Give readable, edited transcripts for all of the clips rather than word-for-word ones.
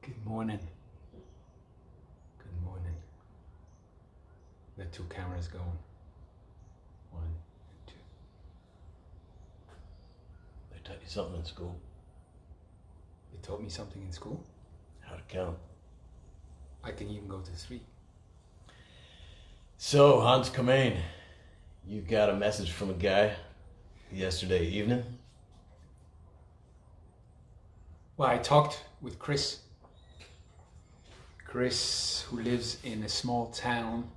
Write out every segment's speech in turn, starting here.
Good morning. Good morning. The two cameras going. One and two. They taught you something in school? They taught me something in school. How to count. I can even go to 3. So, Hans Comyn, you got a message from a guy yesterday evening? Well, I talked with Chris, who lives in a small town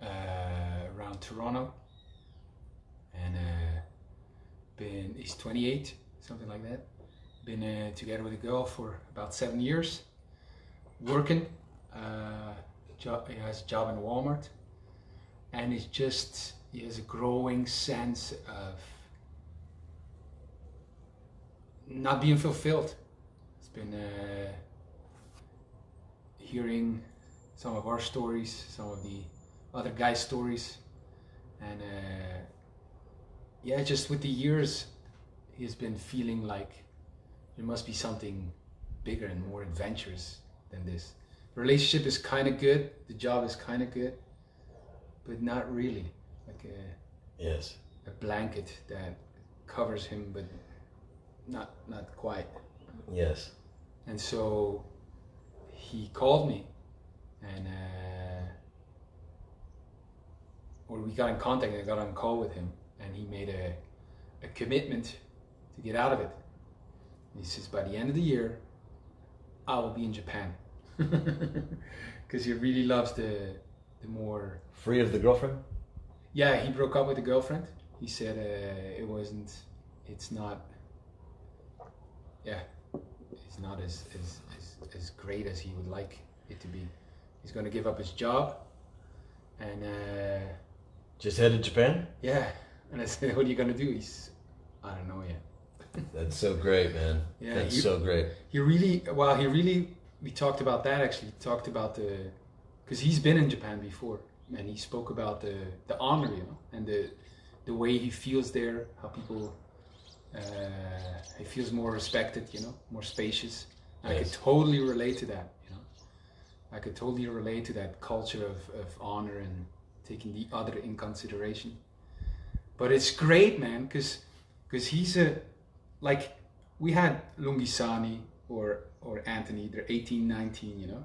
around Toronto, and he's 28, something like that. Been together with a girl for about 7 years, working. He has a job in Walmart, and he has a growing sense of not being fulfilled. It's been hearing some of our stories, some of the other guys' stories, and just with the years, he's been feeling like there must be something bigger and more adventurous than this. The relationship is kind of good, the job is kind of good, but not really. Like a blanket that covers him, but not quite. Yes. And so he called me, and or we got in contact. I got on a call with him, and he made a commitment to get out of it. He says, by the end of the year, I will be in Japan, because he really loves the more. Free of the girlfriend? Yeah, he broke up with the girlfriend. He said it's not as great as he would like it to be. He's going to give up his job, and Just headed to Japan? yeah. And I said, what are you going to do? I don't know yet. That's so great, man. Yeah, That's so great. We talked about that actually. Talked about because he's been in Japan before, and he spoke about the honor, and the way he feels there, how people, he feels more respected, more spacious. And Yes. I could totally relate to that, I could totally relate to that culture of honor and taking the other in consideration. But it's great, man, because he's we had Lungisani or Anthony, they're 18, 19,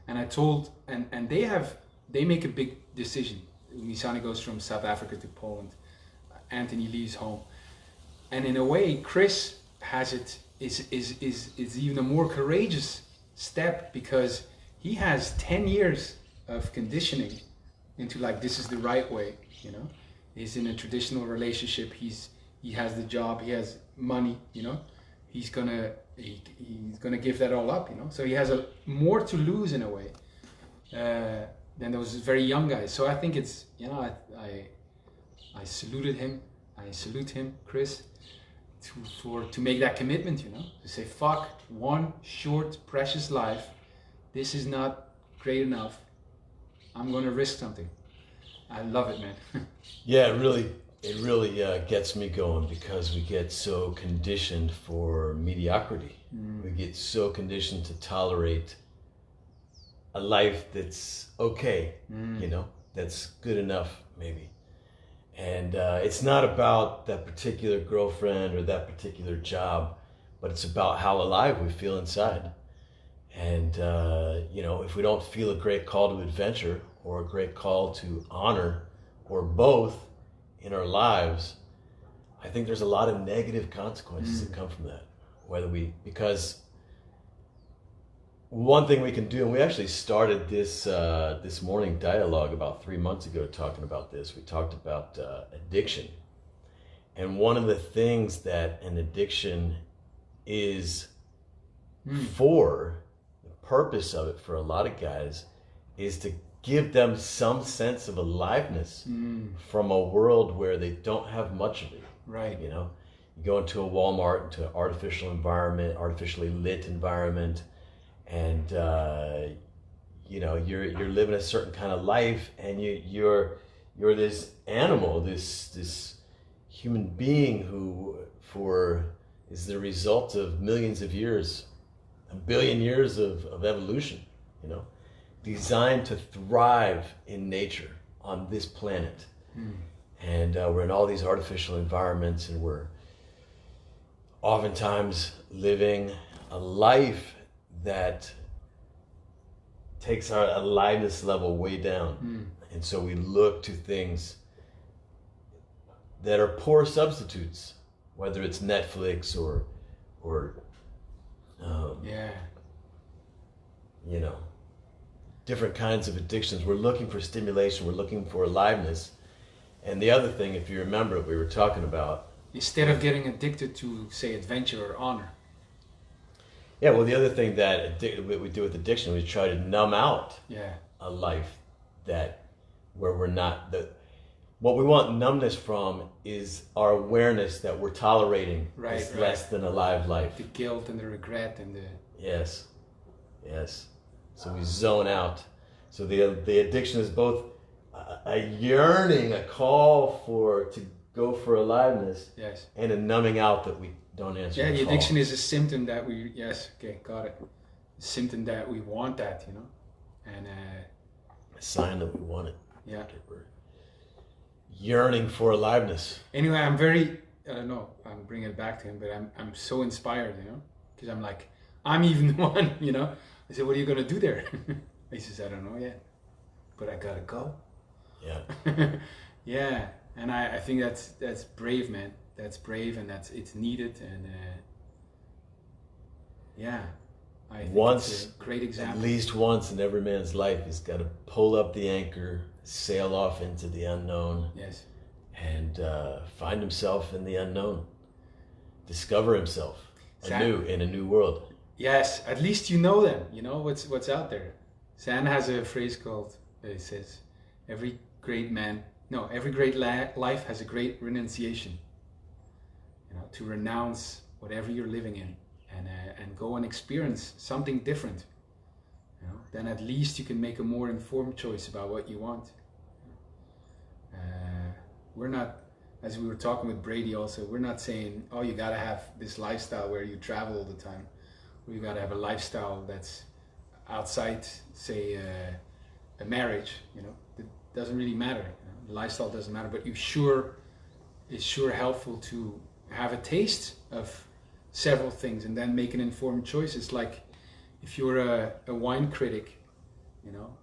and I told, and they make a big decision. Lungisani goes from South Africa to Poland. Anthony leaves home. And in a way, Chris is even a more courageous step, because he has 10 years of conditioning into this is the right way, He's in a traditional relationship. He has the job. He has money. He's gonna give that all up. So he has more to lose in a way than those very young guys. So I think it's I saluted him. I salute him, Chris, to make that commitment. To say fuck one short precious life. This is not great enough. I'm gonna risk something. I love it, man. Yeah, it really gets me going, because we get so conditioned for mediocrity. We get so conditioned to tolerate a life that's okay, that's good enough, maybe. And it's not about that particular girlfriend or that particular job, but it's about how alive we feel inside. And, if we don't feel a great call to adventure or a great call to honor, or both in our lives, I think there's a lot of negative consequences that come from that. Because one thing we can do, and we actually started this morning dialogue about 3 months ago talking about this. We talked about addiction. And one of the things that an addiction is for, the purpose of it for a lot of guys, is to give them some sense of aliveness from a world where they don't have much of it. Right. You go into a Walmart, into an artificial environment, artificially lit environment, and you're living a certain kind of life, and you're this animal, this human being who is the result of millions of years a billion years of evolution, you know, designed to thrive in nature on this planet. And we're in all these artificial environments, and we're oftentimes living a life that takes our aliveness level way down. And so we look to things that are poor substitutes, whether it's Netflix or you know, different kinds of addictions. We're looking for stimulation, we're looking for aliveness. And the other thing, if you remember, we were talking about, instead of getting addicted to, say, adventure or honor. Yeah, well, the other thing that we do with addiction, we try to numb out a life where we're not what we want numbness from is our awareness that we're tolerating this less than a live life. The guilt and the regret and the... Yes. So we zone out. So the addiction is both a yearning, a call to go for aliveness, and a numbing out that we don't answer. Yeah, the addiction is a symptom that we... Yes, okay, got it. A symptom that we want that, you know, and a sign that we want it. Yeah. We're yearning for aliveness. Anyway, I'm very... I don't know. I'm bringing it back to him, but I'm so inspired, you know, because I'm like, I'm even the one, you know. I said, what are you going to do there? He says, I don't know yet, but I got to go. Yeah. Yeah. And I think that's brave, man. That's brave, and it's needed. And I think it's a great example. At least once in every man's life, he's got to pull up the anchor, sail off into the unknown. Yes. And find himself in the unknown. Discover himself anew in a new world. Yes, at least you know them. You know what's out there. Zan has a phrase called, it says, every great life has a great renunciation. You know, to renounce whatever you're living in and go and experience something different. You know, then at least you can make a more informed choice about what you want. We're not, as we were talking with Brady also, we're not saying, oh, you gotta have this lifestyle where you travel all the time. Or you gotta have a lifestyle that's outside, say, a marriage, you know. It doesn't really matter. You know? The lifestyle doesn't matter, but it's sure helpful to have a taste of several things and then make an informed choice. It's like if you're a wine critic, you know,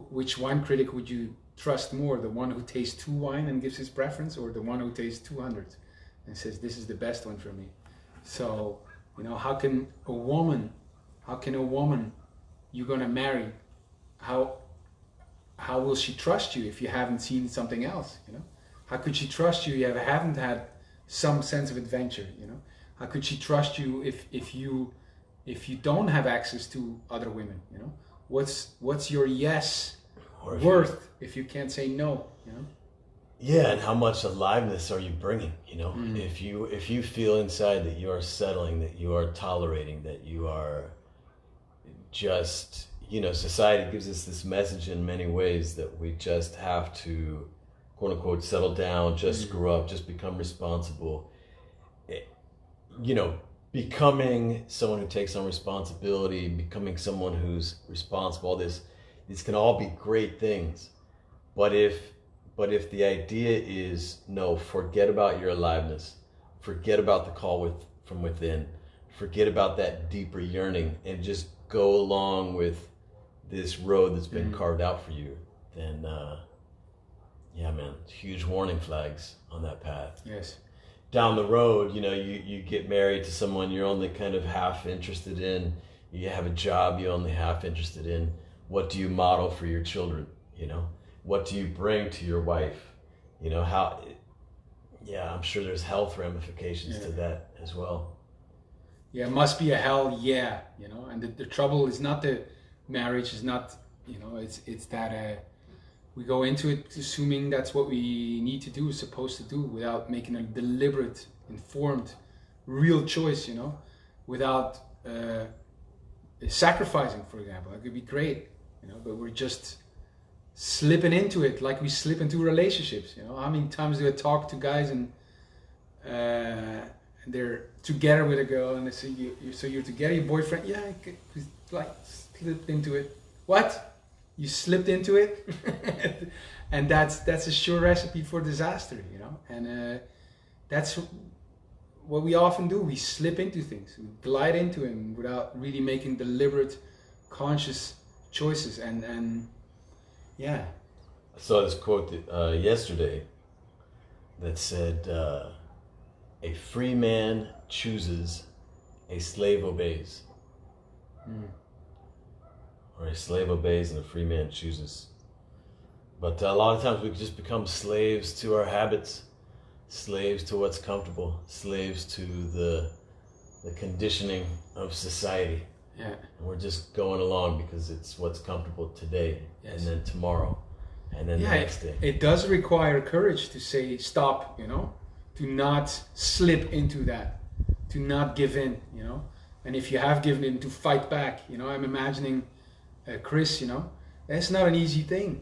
which wine critic would you trust more? The one who tastes 2 wine and gives his preference, or the one who tastes 200 and says, this is the best one for me? So, you know, how can a woman you're gonna marry, how will she trust you if you haven't seen something else, you know? How could she trust you if you haven't had some sense of adventure, you know? How could she trust you if you don't have access to other women, you know? What's your yes worth if you can't say no, you know? Yeah, and how much aliveness are you bringing, you know? If you feel inside that you are settling, that you are tolerating, that you are just, you know, society gives us this message in many ways that we just have to, quote unquote, settle down, just grow up, just become responsible. You know, becoming someone who takes on responsibility, becoming someone who's responsible, these can all be great things. But if the idea is, no, forget about your aliveness, forget about the call from within, forget about that deeper yearning, and just go along with this road that's been carved out for you, then yeah, man, huge warning flags on that path. Yes. Down the road, you know, you get married to someone you're only kind of half interested in, you have a job you're only half interested in. What do you model for your children, you know? What do you bring to your wife? You know, I'm sure there's health ramifications to that as well. Yeah, it must be a hell, yeah, you know, and the trouble is not the marriage, is not, you know, it's that we go into it assuming that's what we need to do, supposed to do, without making a deliberate, informed, real choice, you know, without sacrificing, for example. That could be great, you know, but we're just slipping into it like we slip into relationships, you know. How many times do I talk to guys and and they're together with a girl, and they say, so you're together, your boyfriend? Yeah, like slipped into it. What? You slipped into it? And that's a sure recipe for disaster, you know. And that's what we often do. We slip into things, we glide into them without really making deliberate, conscious choices. And yeah. I saw this quote yesterday that said, "A free man chooses, a slave obeys." Or a slave obeys and a free man chooses. But a lot of times we just become slaves to our habits, slaves to what's comfortable, slaves to the conditioning of society. Yeah. And we're just going along because it's what's comfortable today, Yes. and then tomorrow, and then the next day. It does require courage to say stop, you know, to not slip into that, to not give in, you know. And if you have given in, to fight back, you know. I'm imagining Chris, you know, that's not an easy thing.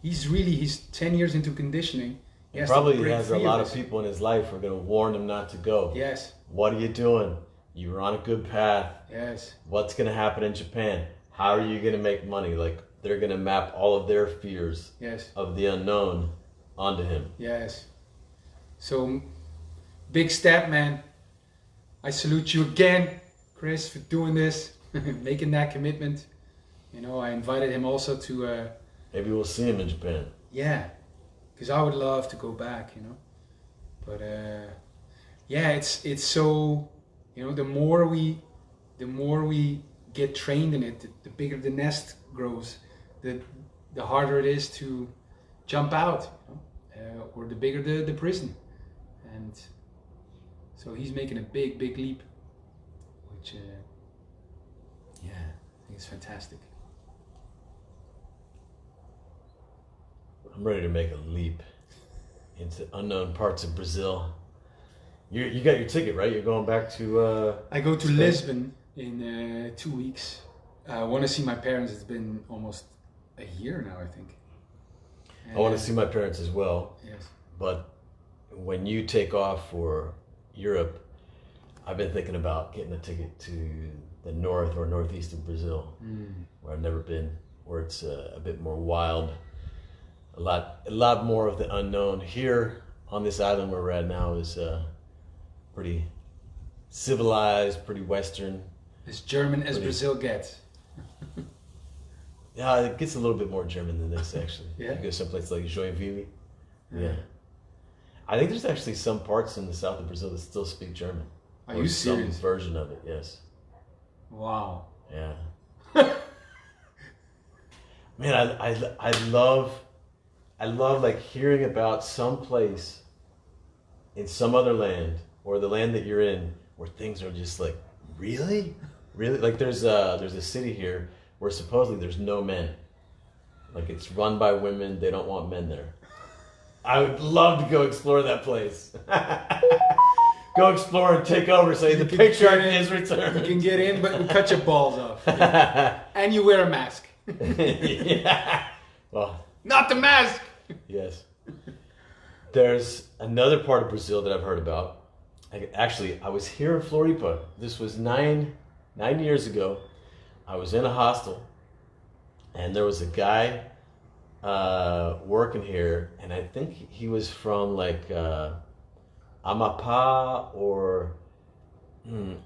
He's 10 years into conditioning. He Probably has a lot of people in his life who are going to warn him not to go. Yes. What are you doing? You were on a good path. Yes. What's going to happen in Japan? How are you going to make money? Like, they're going to map all of their fears of the unknown onto him. Yes. So, big step, man. I salute you again, Chris, for doing this, making that commitment. You know, I invited him also to... Maybe we'll see him in Japan. Yeah, because I would love to go back, you know. But yeah, it's so, you know, the more we get trained in it, the bigger the nest grows, the harder it is to jump out, you know? Or the bigger the prison. And so he's making a big leap, which yeah, I think it's fantastic. I'm ready to make a leap into unknown parts of Brazil. You got your ticket, right? You're going back to... I go to Spain? Lisbon in 2 weeks. I want to see my parents. It's been almost a year now, I think. I want to see my parents as well. Yes. But when you take off for Europe, I've been thinking about getting a ticket to the north or northeast of Brazil, where I've never been, where it's a bit more wild. A lot more of the unknown. Here on this island where we're at now is pretty civilized, pretty Western. As German as Brazil gets. Yeah, it gets a little bit more German than this, actually. Yeah. You go someplace like Joinville. Yeah. I think there's actually some parts in the south of Brazil that still speak German. Are you serious? Some version of it, yes. Wow. Yeah. Man, I love like hearing about some place in some other land or the land that you're in where things are just like, really? Like there's a city here where supposedly there's no men. Like it's run by women, they don't want men there. I would love to go explore that place. Go explore and take over, say the patriarch is returned. You can get in, but we cut your balls off. Yeah. And you wear a mask. Yeah. Well, not the mask! Yes. There's another part of Brazil that I've heard about. Actually, I was here in Floripa. This was nine years ago. I was in a hostel, and there was a guy working here, and I think he was from like Amapá or,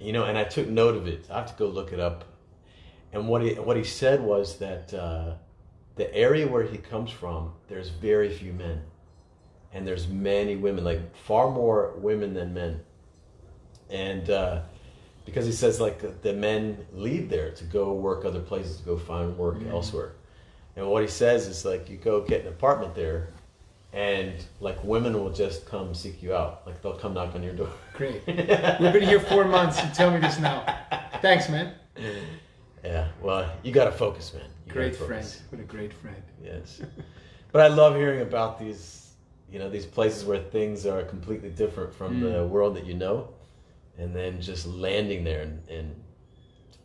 you know, and I took note of it. I have to go look it up. And what he said was that the area where he comes from, there's very few men. And there's many women, like far more women than men. And because he says like the men leave there to go work other places, to go find work elsewhere. And what he says is like you go get an apartment there and like women will just come seek you out. Like they'll come knock on your door. Great. We've been here 4 months. You tell me this now. Thanks, man. Yeah, well, you got to focus, man. Great friend. What a great friend. Yes. But I love hearing about these, you know, these places where things are completely different from the world that you know. And then just landing there and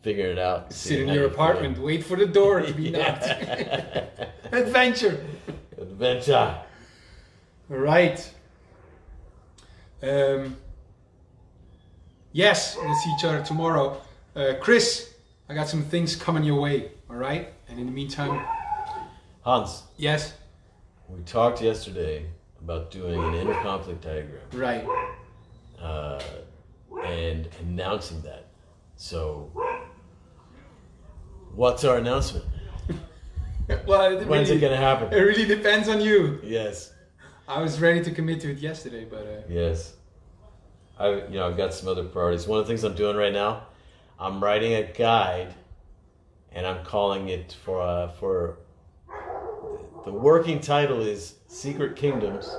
figuring it out. Sit in your apartment, wait for the door to be knocked. Adventure. Adventure. Right. Yes, we'll see each other tomorrow. Chris, I got some things coming your way, all right? And in the meantime... Hans. Yes? We talked yesterday about doing an inner conflict diagram. Right. And announcing that. So, what's our announcement? Well, When's it going to happen? It really depends on you. Yes. I was ready to commit to it yesterday, but... Yes. I've got some other priorities. One of the things I'm doing right now, I'm writing a guide, and I'm calling it for the working title is Secret Kingdoms,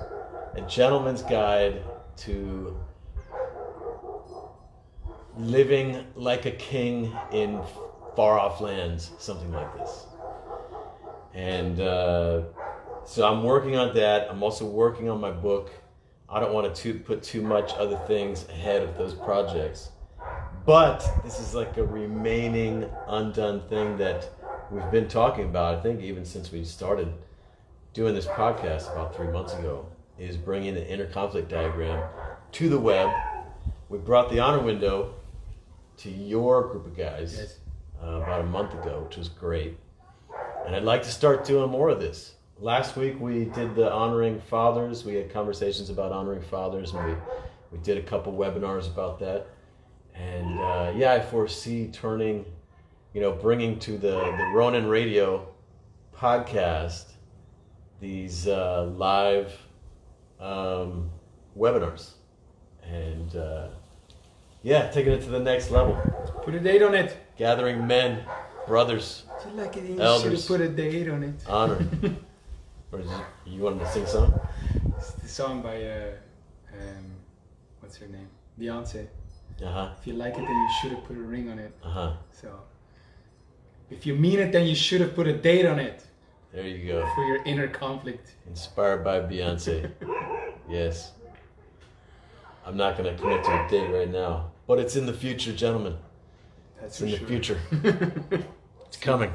a gentleman's guide to living like a king in far-off lands, something like this. And so I'm working on that. I'm also working on my book. I don't want to put too much other things ahead of those projects. But this is like a remaining undone thing that we've been talking about, I think even since we started doing this podcast about 3 months ago, is bringing the inner conflict diagram to the web. We brought the honor window to your group of guys. Yes. About a month ago, which was great. And I'd like to start doing more of this. Last week we did the honoring fathers. We had conversations about honoring fathers, and we did a couple webinars about that. And I foresee turning, bringing to the Ronin radio podcast these live webinars. And taking it to the next level. Put a date on it. Gathering men, brothers, Do you like it? You elders. should have put a date on it. Honor. Or you wanted to sing some? It's the song by, what's her name? Beyonce. Uh-huh. If you like it, then you should have put a ring on it. Uh-huh. So, if you mean it, then you should have put a date on it. There you go. For your inner conflict. Inspired by Beyonce. Yes. I'm not going to commit to a date right now. But it's in the future, gentlemen. That's It's in for the sure. future. It's coming.